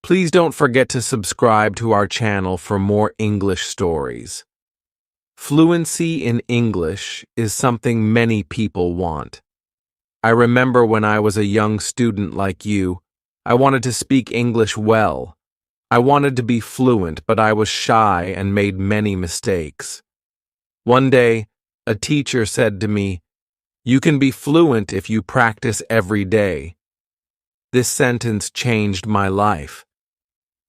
Please don't forget to subscribe to our channel for more English stories. Fluency in English is something many people want. I remember when I was a young student like you, I wanted to speak English well. I wanted to be fluent, but I was shy and made many mistakes. One day, a teacher said to me, "You can be fluent if you practice every day." This sentence changed my life.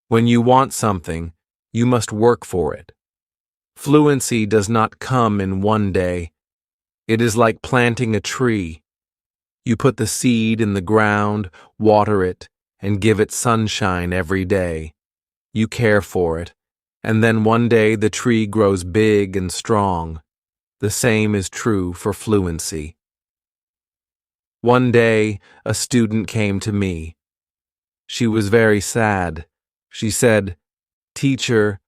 When you want something, you must work for it. Fluency does not come in one day. It is like planting a tree. You put the seed in the ground, water it, and give it sunshine every day. You care for it, and then one day the tree grows big and strong. The same is true for fluency. One day, a student came to me. She was very sad. She said, "Teacher,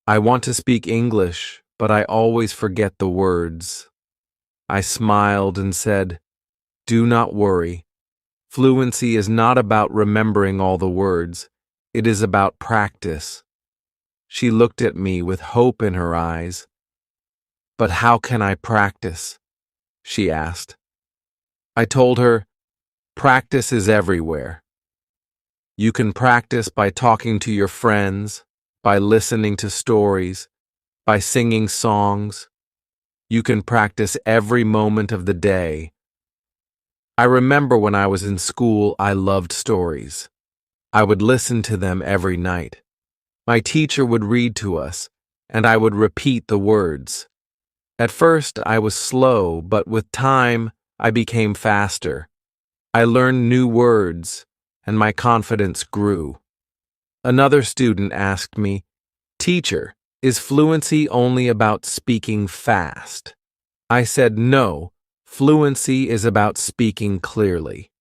I want to speak English, but I always forget the words." I smiled and said, "Do not worry. Fluency is not about remembering all the words. It is about practice." She looked at me with hope in her eyes. "But how can I practice?" she asked. I told her, "Practice is everywhere. You can practice by talking to your friends, by listening to stories, by singing songs. You can practice every moment of the day." I remember when I was in school, I loved stories. I would listen to them every night. My teacher would read to us, and I would repeat the words. At first, I was slow, but with time, I became faster. I learned new words, and my confidence grew. Another student asked me, "Teacher, is fluency only about speaking fast?" I said, "No, fluency is about speaking clearly.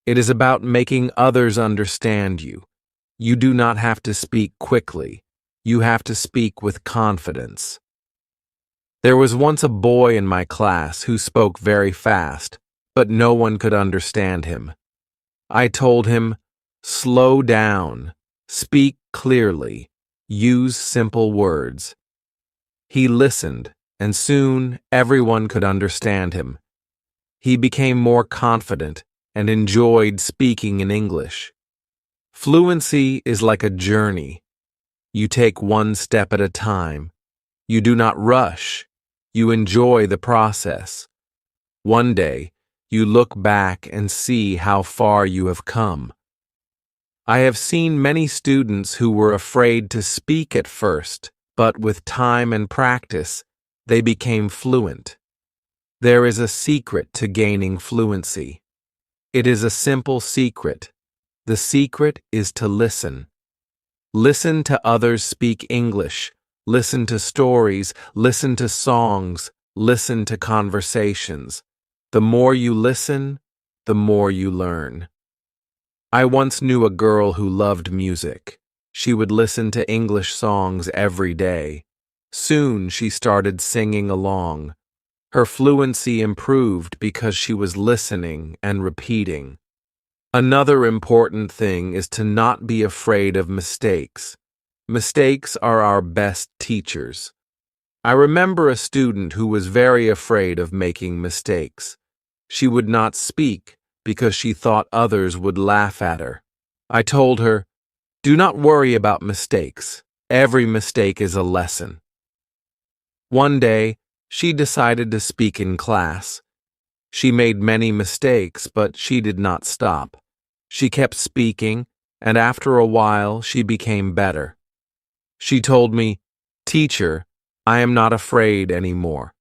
It is about making others understand you. You do not have to speak quickly. You have to speak with confidence." There was once a boy in my class who spoke very fast, but no one could understand him. I told him, "Slow down, speak clearly, use simple words." He listened, and soon everyone could understand him. He became more confident and enjoyed speaking in English. Fluency is like a journey. You take one step at a time. You do not rush. You enjoy the process. One day, you look back and see how far you have come. I have seen many students who were afraid to speak at first, but with time and practice, they became fluent. There is a secret to gaining fluency. It is a simple secret. The secret is to listen. Listen to others speak English. Listen to stories. Listen to songs. Listen to conversations. The more you listen, the more you learn. I once knew a girl who loved music. She would listen to English songs every day. Soon she started singing along. Her fluency improved because she was listening and repeating. Another important thing is to not be afraid of mistakes. Mistakes are our best teachers. I remember a student who was very afraid of making mistakes. She would not speak because she thought others would laugh at her. I told her, "Do not worry about mistakes. Every mistake is a lesson." One day, she decided to speak in class. She made many mistakes, but she did not stop. She kept speaking, and after a while, she became better. She told me, "Teacher, I am not afraid anymore."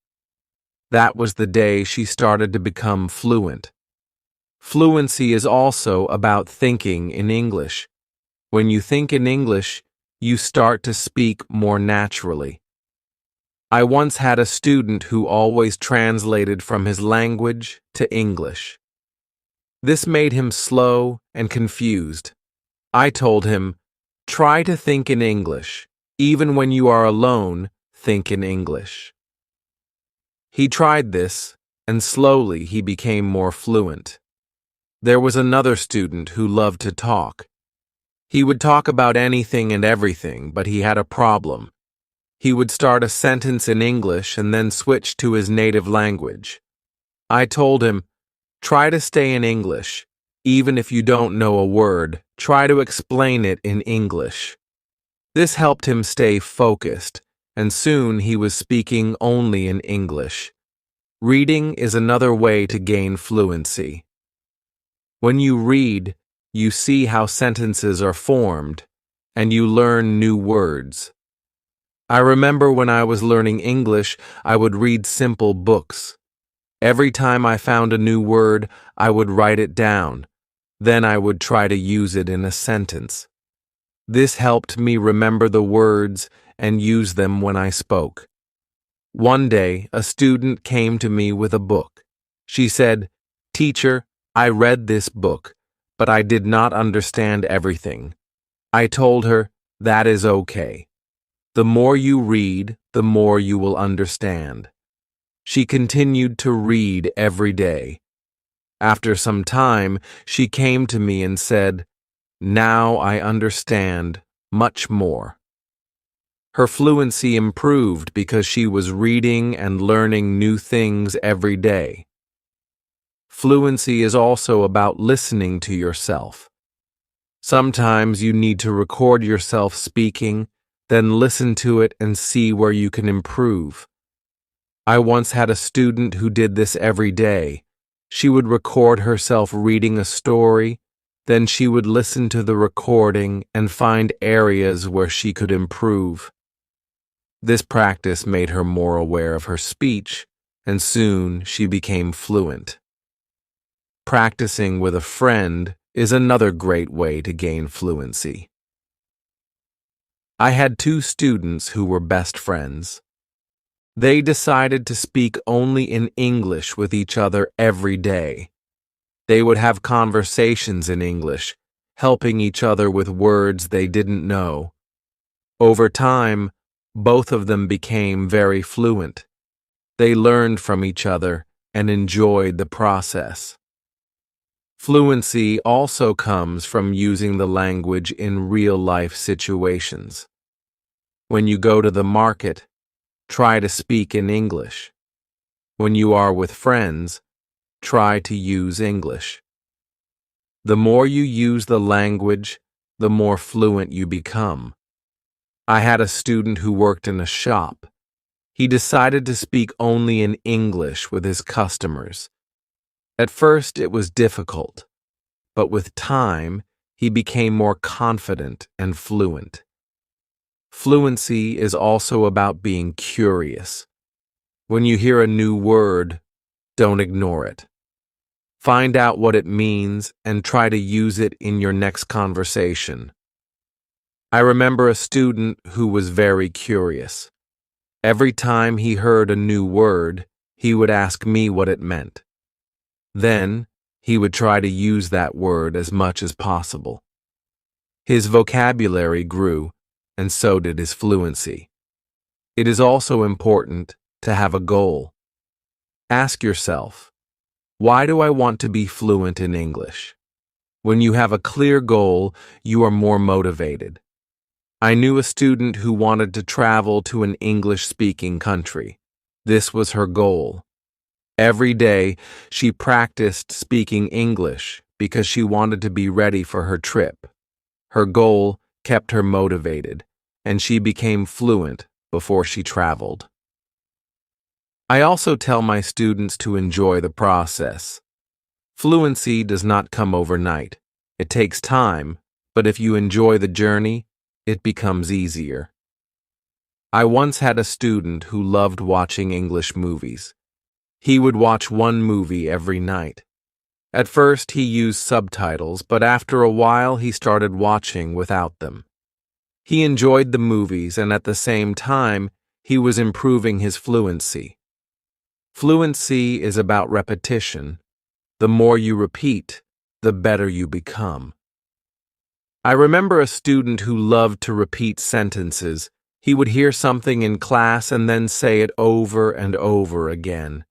That was the day she started to become fluent. Fluency is also about thinking in English. When you think in English, you start to speak more naturally. I once had a student who always translated from his language to English. This made him slow and confused. I told him, "Try to think in English. Even when you are alone, think in English." He tried this, and slowly he became more fluent. There was another student who loved to talk. He would talk about anything and everything, but he had a problem. He would start a sentence in English and then switch to his native language. I told him, try to stay in English. Even if you don't know a word, try to explain it in English. This helped him stay focused, and soon he was speaking only in English. Reading is another way to gain fluency. When you read, you see how sentences are formed, and you learn new words. I remember when I was learning English, I would read simple books. Every time I found a new word, I would write it down. Then I would try to use it in a sentence. This helped me remember the words and use them when I spoke. One day, a student came to me with a book. She said, "Teacher, I read this book, but I did not understand everything." I told her, that is okay. The more you read, the more you will understand. She continued to read every day. After some time, she came to me and said, "Now I understand much more." Her fluency improved because she was reading and learning new things every day. Fluency is also about listening to yourself. Sometimes you need to record yourself speaking, then listen to it and see where you can improve. I once had a student who did this every day. She would record herself reading a story, then she would listen to the recording and find areas where she could improve. This practice made her more aware of her speech, and soon she became fluent. Practicing with a friend is another great way to gain fluency. I had two students who were best friends. They decided to speak only in English with each other every day. They would have conversations in English, helping each other with words they didn't know. Over time, both of them became very fluent. They learned from each other and enjoyed the process. Fluency also comes from using the language in real-life situations. When you go to the market, try to speak in English. When you are with friends, try to use English. The more you use the language, the more fluent you become. I had a student who worked in a shop. He decided to speak only in English with his customers. At first, it was difficult, but with time, he became more confident and fluent. Fluency is also about being curious. When you hear a new word, don't ignore it. Find out what it means and try to use it in your next conversation. I remember a student who was very curious. Every time he heard a new word, he would ask me what it meant. Then, he would try to use that word as much as possible. His vocabulary grew, and so did his fluency. It is also important to have a goal. Ask yourself, why do I want to be fluent in English? When you have a clear goal, you are more motivated. I knew a student who wanted to travel to an English-speaking country. This was her goal. Every day, she practiced speaking English because she wanted to be ready for her trip. Her goal kept her motivated, and she became fluent before she traveled. I also tell my students to enjoy the process. Fluency does not come overnight. It takes time, but if you enjoy the journey, it becomes easier. I once had a student who loved watching English movies. He would watch one movie every night. At first, he used subtitles, but after a while, he started watching without them. He enjoyed the movies, and at the same time, he was improving his fluency. Fluency is about repetition. The more you repeat, the better you become. I remember a student who loved to repeat sentences. He would hear something in class and then say it over and over again.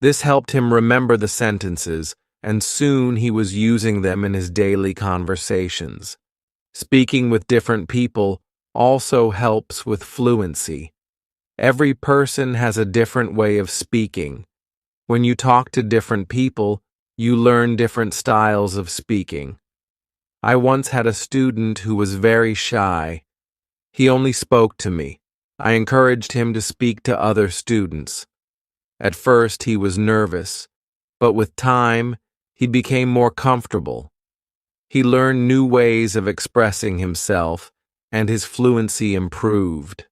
This helped him remember the sentences, and soon he was using them in his daily conversations. Speaking with different people also helps with fluency. Every person has a different way of speaking. When you talk to different people, you learn different styles of speaking. I once had a student who was very shy. He only spoke to me. I encouraged him to speak to other students. At first, he was nervous, but with time, he became more comfortable. He learned new ways of expressing himself, and his fluency improved.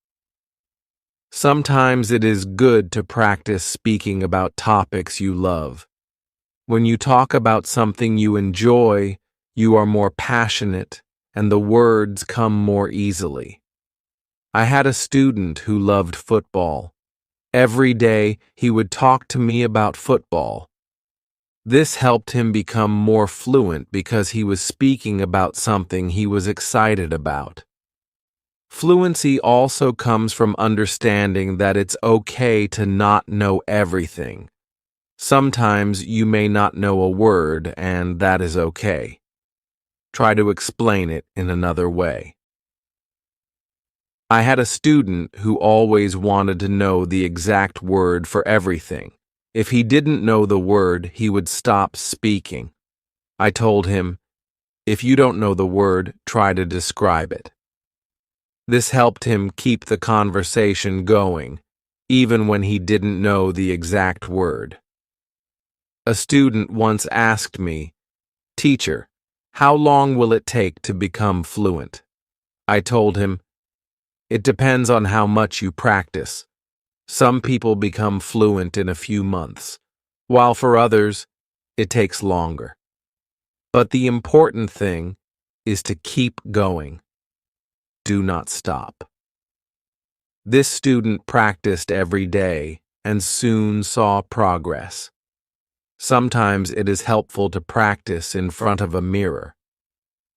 Sometimes it is good to practice speaking about topics you love. When you talk about something you enjoy, you are more passionate, and the words come more easily. I had a student who loved football. Every day, he would talk to me about football. This helped him become more fluent because he was speaking about something he was excited about. Fluency also comes from understanding that it's okay to not know everything. Sometimes you may not know a word, and that is okay. Try to explain it in another way. I had a student who always wanted to know the exact word for everything. If he didn't know the word, he would stop speaking. I told him, if you don't know the word, try to describe it. This helped him keep the conversation going, even when he didn't know the exact word. A student once asked me, "Teacher, how long will it take to become fluent?" I told him, "It depends on how much you practice. Some people become fluent in a few months, while for others, it takes longer. But the important thing is to keep going. Do not stop." This student practiced every day and soon saw progress. Sometimes it is helpful to practice in front of a mirror.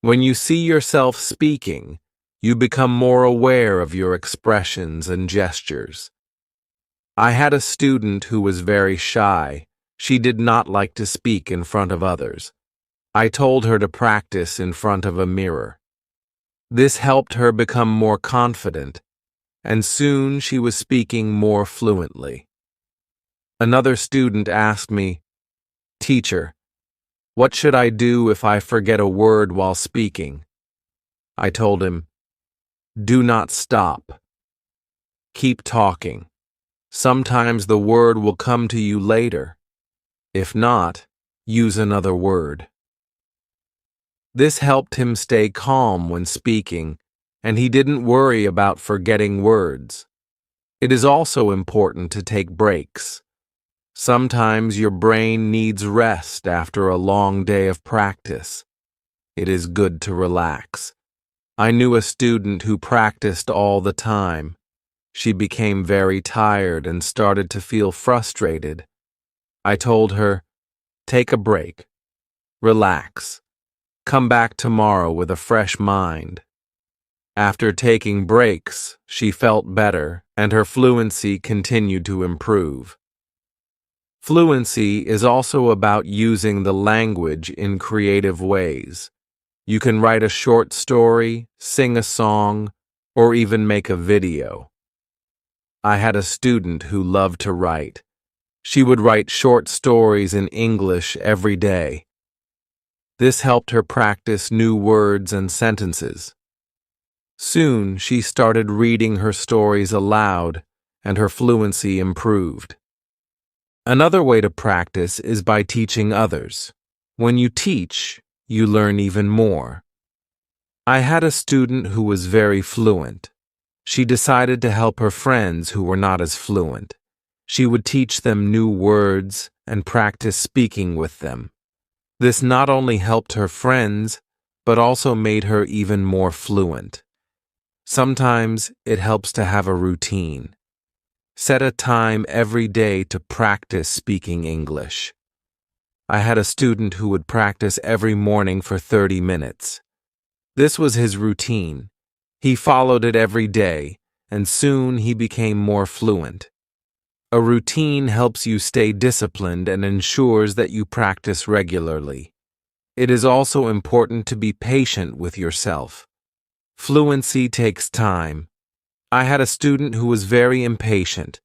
When you see yourself speaking, you become more aware of your expressions and gestures. I had a student who was very shy. She did not like to speak in front of others. I told her to practice in front of a mirror. This helped her become more confident, and soon she was speaking more fluently. Another student asked me, "Teacher, what should I do if I forget a word while speaking?" I told him, "Do not stop. Keep talking. Sometimes the word will come to you later. If not, use another word." This helped him stay calm when speaking, and he didn't worry about forgetting words. It is also important to take breaks. Sometimes your brain needs rest after a long day of practice. It is good to relax. I knew a student who practiced all the time. She became very tired and started to feel frustrated. I told her, "Take a break. Relax. Come back tomorrow with a fresh mind." After taking breaks, she felt better and her fluency continued to improve. Fluency is also about using the language in creative ways. You can write a short story, sing a song, or even make a video. I had a student who loved to write. She would write short stories in English every day. This helped her practice new words and sentences. Soon, she started reading her stories aloud, and her fluency improved. Another way to practice is by teaching others. When you teach, you learn even more. I had a student who was very fluent. She decided to help her friends who were not as fluent. She would teach them new words and practice speaking with them. This not only helped her friends, but also made her even more fluent. Sometimes it helps to have a routine. Set a time every day to practice speaking English. I had a student who would practice every morning for 30 minutes. This was his routine. He followed it every day, and soon he became more fluent. A routine helps you stay disciplined and ensures that you practice regularly. It is also important to be patient with yourself. Fluency takes time. I had a student who was very impatient.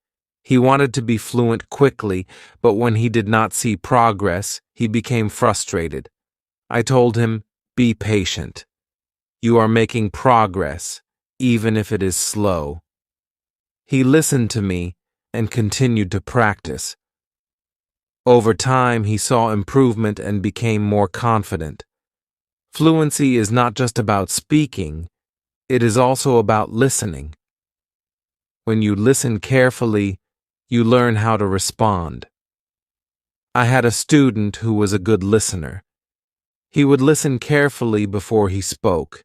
He wanted to be fluent quickly, but when he did not see progress, he became frustrated. I told him, "Be patient. You are making progress, even if it is slow." He listened to me and continued to practice. Over time, he saw improvement and became more confident. Fluency is not just about speaking, it is also about listening. When you listen carefully, you learn how to respond. I had a student who was a good listener. He would listen carefully before he spoke.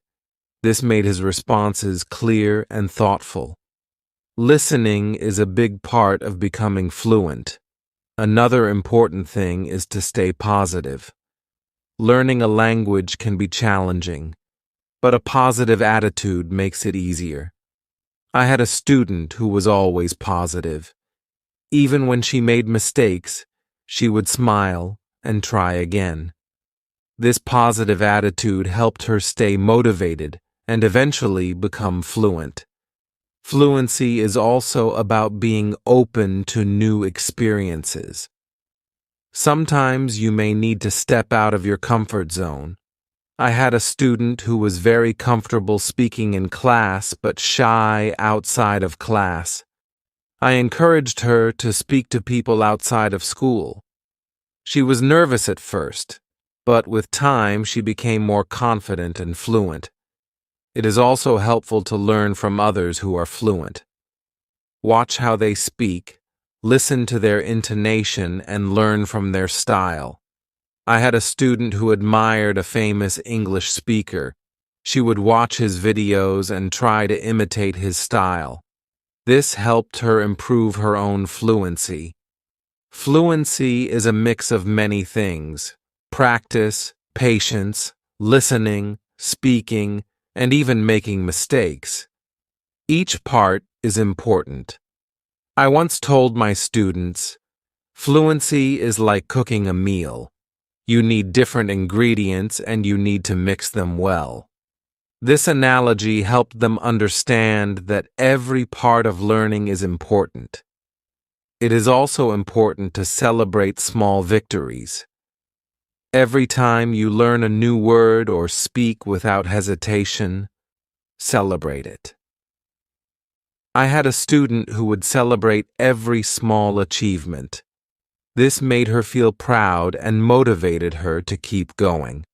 This made his responses clear and thoughtful. Listening is a big part of becoming fluent. Another important thing is to stay positive. Learning a language can be challenging, but a positive attitude makes it easier. I had a student who was always positive. Even when she made mistakes, she would smile and try again. This positive attitude helped her stay motivated and eventually become fluent. Fluency is also about being open to new experiences. Sometimes you may need to step out of your comfort zone. I had a student who was very comfortable speaking in class but shy outside of class. I encouraged her to speak to people outside of school. She was nervous at first, but with time she became more confident and fluent. It is also helpful to learn from others who are fluent. Watch how they speak, listen to their intonation, and learn from their style. I had a student who admired a famous English speaker. She would watch his videos and try to imitate his style. This helped her improve her own fluency. Fluency is a mix of many things: practice, patience, listening, speaking, and even making mistakes. Each part is important. I once told my students, fluency is like cooking a meal. You need different ingredients and you need to mix them well. This analogy helped them understand that every part of learning is important. It is also important to celebrate small victories. Every time you learn a new word or speak without hesitation, celebrate it. I had a student who would celebrate every small achievement. This made her feel proud and motivated her to keep going.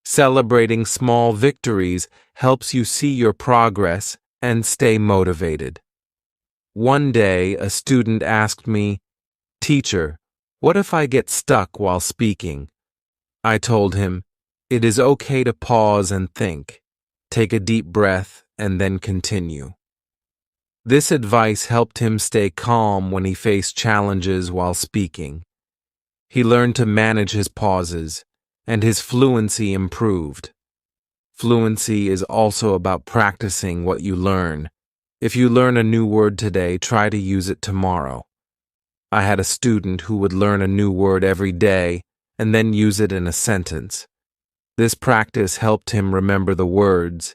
Celebrating small victories helps you see your progress and stay motivated. One day, a student asked me, "Teacher, what if I get stuck while speaking?" I told him, "It is okay to pause and think. Take a deep breath and then continue." This advice helped him stay calm when he faced challenges while speaking. He learned to manage his pauses, and his fluency improved. Fluency is also about practicing what you learn. If you learn a new word today, try to use it tomorrow. I had a student who would learn a new word every day and then use it in a sentence. This practice helped him remember the words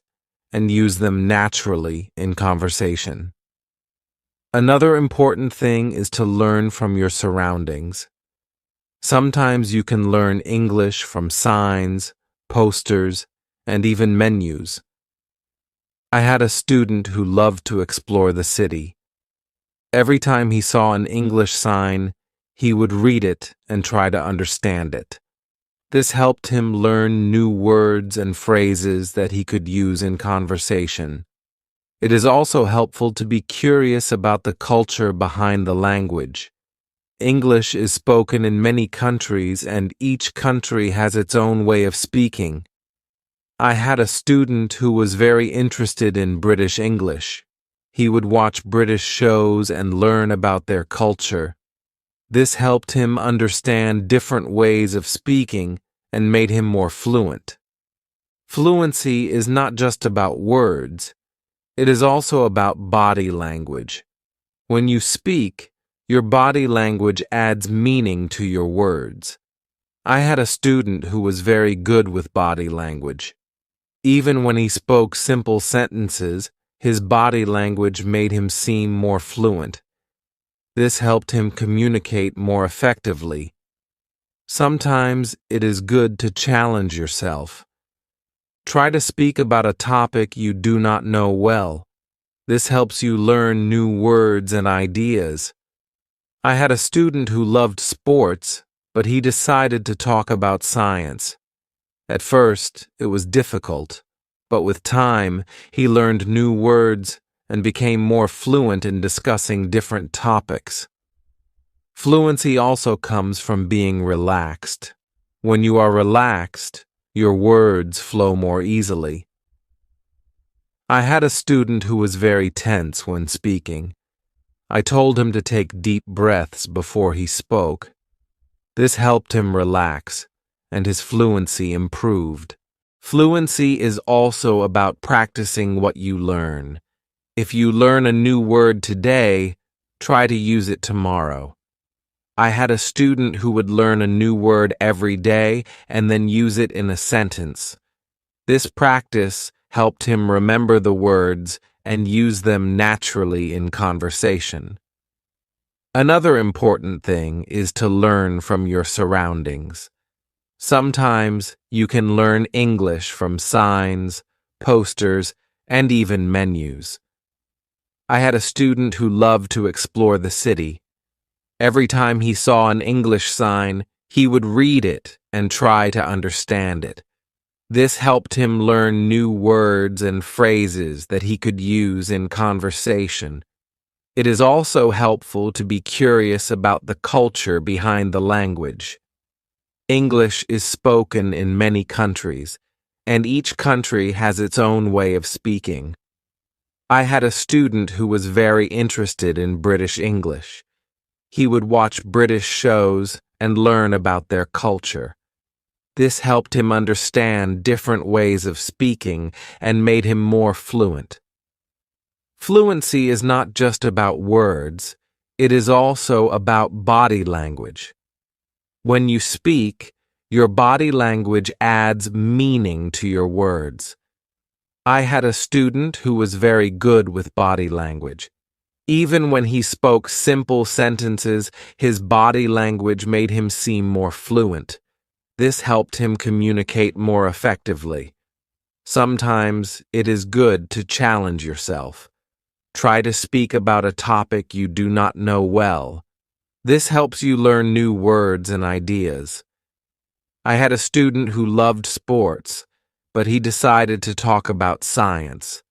and use them naturally in conversation. Another important thing is to learn from your surroundings. Sometimes you can learn English from signs, posters, and even menus. I had a student who loved to explore the city. Every time he saw an English sign, he would read it and try to understand it. This helped him learn new words and phrases that he could use in conversation. It is also helpful to be curious about the culture behind the language. English is spoken in many countries, and each country has its own way of speaking. I had a student who was very interested in British English. He would watch British shows and learn about their culture. This helped him understand different ways of speaking and made him more fluent. Fluency is not just about words. It is also about body language. When you speak, your body language adds meaning to your words. I had a student who was very good with body language. Even when he spoke simple sentences, his body language made him seem more fluent. This helped him communicate more effectively. Sometimes it is good to challenge yourself. Try to speak about a topic you do not know well. This helps you learn new words and ideas. I had a student who loved sports, but he decided to talk about science. At first, it was difficult, but with time, he learned new words and became more fluent in discussing different topics. Fluency also comes from being relaxed. When you are relaxed, your words flow more easily. I had a student who was very tense when speaking. I told him to take deep breaths before he spoke. This helped him relax, and his fluency improved. Fluency is also about practicing what you learn. If you learn a new word today, try to use it tomorrow. I had a student who would learn a new word every day and then use it in a sentence. This practice helped him remember the words and use them naturally in conversation. Another important thing is to learn from your surroundings. Sometimes you can learn English from signs, posters, and even menus. I had a student who loved to explore the city. Every time he saw an English sign, he would read it and try to understand it. This helped him learn new words and phrases that he could use in conversation. It is also helpful to be curious about the culture behind the language. English is spoken in many countries, and each country has its own way of speaking. I had a student who was very interested in British English. He would watch British shows and learn about their culture. This helped him understand different ways of speaking and made him more fluent. Fluency is not just about words, it is also about body language. When you speak, your body language adds meaning to your words. I had a student who was very good with body language. Even when he spoke simple sentences, his body language made him seem more fluent. This helped him communicate more effectively. Sometimes it is good to challenge yourself. Try to speak about a topic you do not know well. This helps you learn new words and ideas. I had a student who loved sports, but he decided to talk about science.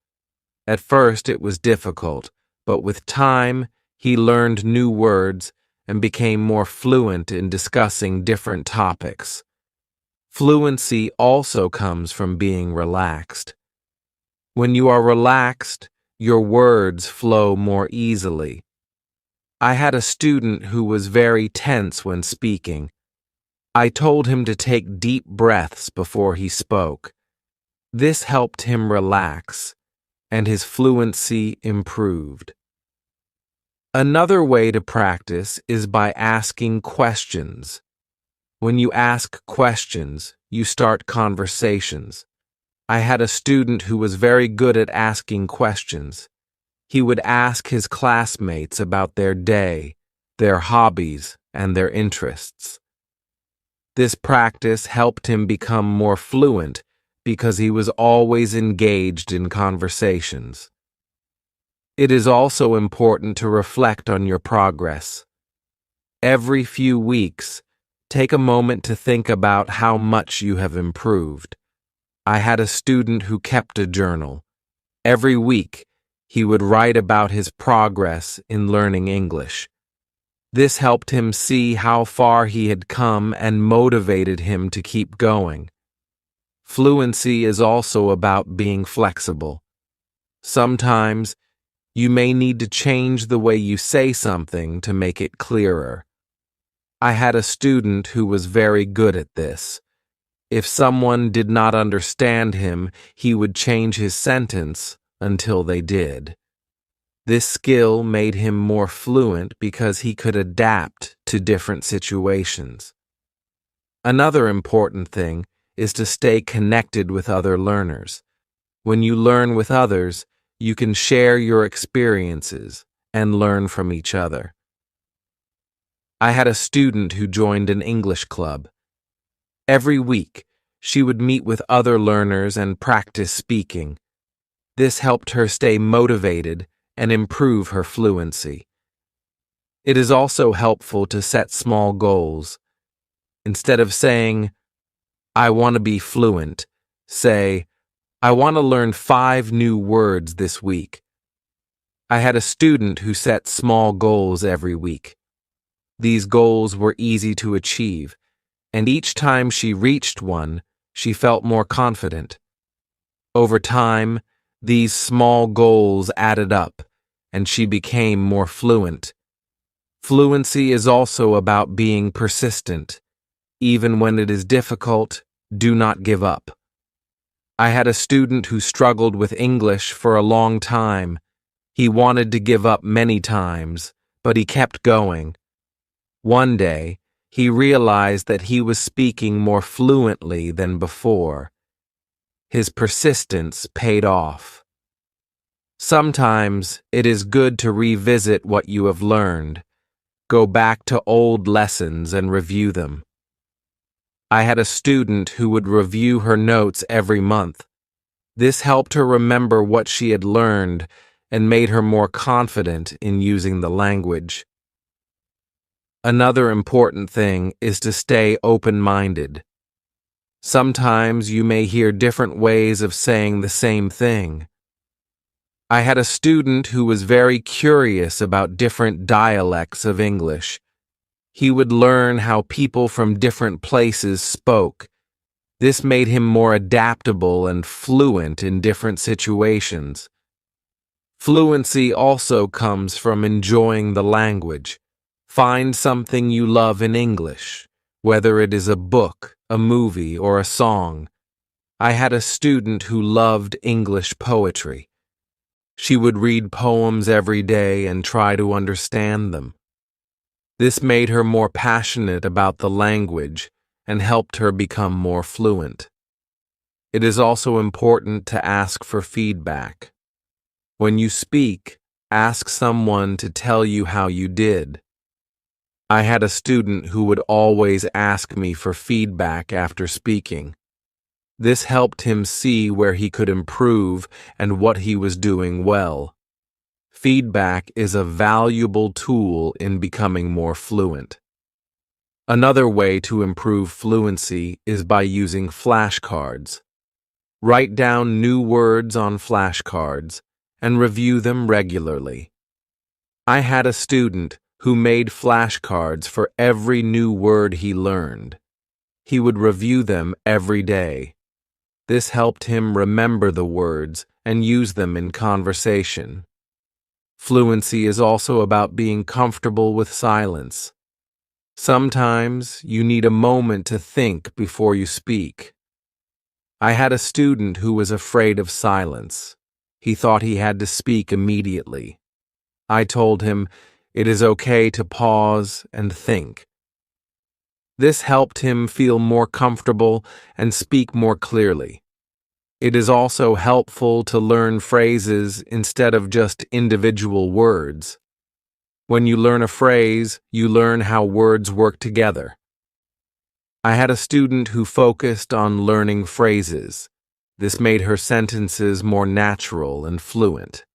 At first it was difficult, but with time, he learned new words and became more fluent in discussing different topics. Fluency also comes from being relaxed. When you are relaxed, your words flow more easily. I had a student who was very tense when speaking. I told him to take deep breaths before he spoke. This helped him relax, and his fluency improved. Another way to practice is by asking questions. When you ask questions, you start conversations. I had a student who was very good at asking questions. He would ask his classmates about their day, their hobbies, and their interests. This practice helped him become more fluent because he was always engaged in conversations. It is also important to reflect on your progress. Every few weeks, take a moment to think about how much you have improved. I had a student who kept a journal. Every week, he would write about his progress in learning English. This helped him see how far he had come and motivated him to keep going. Fluency is also about being flexible. Sometimes, you may need to change the way you say something to make it clearer. I had a student who was very good at this. If someone did not understand him, he would change his sentence until they did. This skill made him more fluent because he could adapt to different situations. Another important thing is to stay connected with other learners. When you learn with others, you can share your experiences and learn from each other. I had a student who joined an English club. Every week, she would meet with other learners and practice speaking. This helped her stay motivated and improve her fluency. It is also helpful to set small goals. Instead of saying, "I want to be fluent," say, "I want to learn 5 new words this week." I had a student who set small goals every week. These goals were easy to achieve, and each time she reached one, she felt more confident. Over time, these small goals added up, and she became more fluent. Fluency is also about being persistent. Even when it is difficult, do not give up. I had a student who struggled with English for a long time. He wanted to give up many times, but he kept going. One day, he realized that he was speaking more fluently than before. His persistence paid off. Sometimes it is good to revisit what you have learned. Go back to old lessons and review them. I had a student who would review her notes every month. This helped her remember what she had learned and made her more confident in using the language. Another important thing is to stay open-minded. Sometimes you may hear different ways of saying the same thing. I had a student who was very curious about different dialects of English. He would learn how people from different places spoke. This made him more adaptable and fluent in different situations. Fluency also comes from enjoying the language. Find something you love in English, whether it is a book, a movie, or a song. I had a student who loved English poetry. She would read poems every day and try to understand them. This made her more passionate about the language and helped her become more fluent. It is also important to ask for feedback. When you speak, ask someone to tell you how you did. I had a student who would always ask me for feedback after speaking. This helped him see where he could improve and what he was doing well. Feedback is a valuable tool in becoming more fluent. Another way to improve fluency is by using flashcards. Write down new words on flashcards and review them regularly. I had a student who made flashcards for every new word he learned. He would review them every day. This helped him remember the words and use them in conversation. Fluency is also about being comfortable with silence. Sometimes you need a moment to think before you speak. I had a student who was afraid of silence. He thought he had to speak immediately. I told him it is okay to pause and think. This helped him feel more comfortable and speak more clearly. It is also helpful to learn phrases instead of just individual words. When you learn a phrase, you learn how words work together. I had a student who focused on learning phrases. This made her sentences more natural and fluent.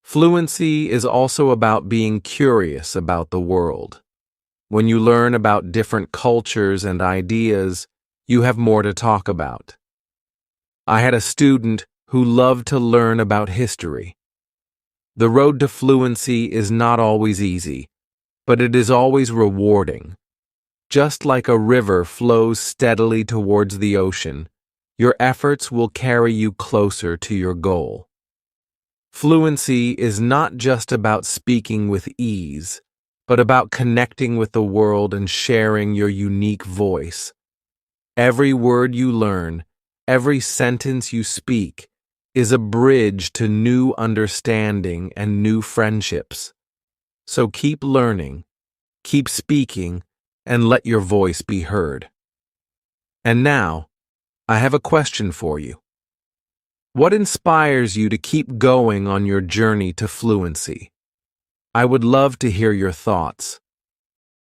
Fluency is also about being curious about the world. When you learn about different cultures and ideas, you have more to talk about. I had a student who loved to learn about history. The road to fluency is not always easy, but it is always rewarding. Just like a river flows steadily towards the ocean, your efforts will carry you closer to your goal. Fluency is not just about speaking with ease, but about connecting with the world and sharing your unique voice. Every word you learn, every sentence you speak, is a bridge to new understanding and new friendships. So keep learning, keep speaking, and let your voice be heard. And now, I have a question for you. What inspires you to keep going on your journey to fluency? I would love to hear your thoughts.